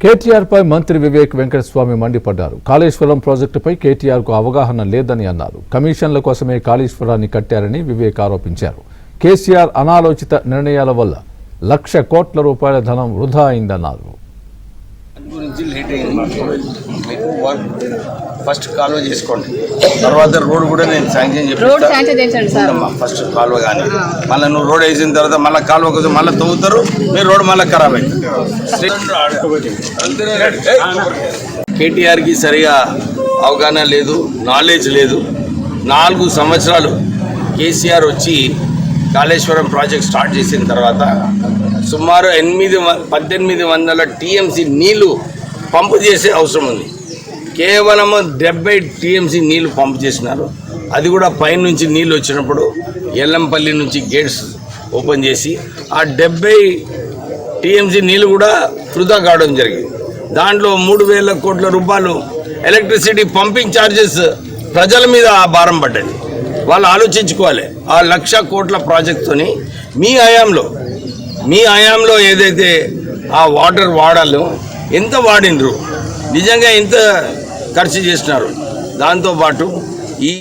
కేటీఆర్ పై మంత్రి వివేక్ వెంకటస్వామి మండిపడ్డారు. కాళేశ్వరం ప్రాజెక్టుపై కేటీఆర్ కు అవగాహన లేదని అన్నారు. కమిషన్ల కోసమే కాళేశ్వరాన్ని కట్టారని వివేక్ ఆరోపించారు. కేసీఆర్ అనాలోచిత నిర్ణయాల వల్ల లక్ష కోట్ల రూపాయల ధనం వృధా అయిందన్నారు. ఫస్ట్ కాలువ చేసుకోండి, తర్వాత రోడ్ కూడా నేను శాంక్షన్ చెప్పిస్తాను. ఫస్ట్ కాలువ కానీ మళ్ళీ నువ్వు రోడ్ వేసిన తర్వాత మళ్ళీ కాలువ కోసం మళ్ళీ తవ్వుతారు, మీరు రోడ్ మళ్ళీ ఖరాబ్ అవుతుంది. కేటీఆర్కి సరిగా అవగాహన లేదు, నాలెడ్జ్ లేదు. 4 సంవత్సరాలు కేసీఆర్ వచ్చి కాళేశ్వరం ప్రాజెక్ట్ స్టార్ట్ చేసిన తర్వాత సుమారు 1800 టీఎంసీ నీళ్లు పంపు చేసే అవసరం ఉంది. కేవలం 70 టీఎంసీ నీళ్లు పంపు చేసినారు. అది కూడా పైనుంచి నీళ్ళు వచ్చినప్పుడు ఎల్లంపల్లి నుంచి గేట్స్ ఓపెన్ చేసి ఆ 70 టీఎంసీ నీళ్ళు కూడా వృధా కావడం జరిగింది. దాంట్లో 3000 కోట్ల రూపాయలు ఎలక్ట్రిసిటీ పంపింగ్ ఛార్జెస్ ప్రజల మీద ఆ భారం పడ్డది. వాళ్ళు ఆలోచించుకోవాలి. ఆ 1,00,000 కోట్ల ప్రాజెక్టుతోని మీ హయాంలో ఏదైతే ఆ వాటర్ వాడాలో ఎంత వాడినరు, నిజంగా ఎంత ఖర్చు చేసినారు. దాంతోపాటు ఈ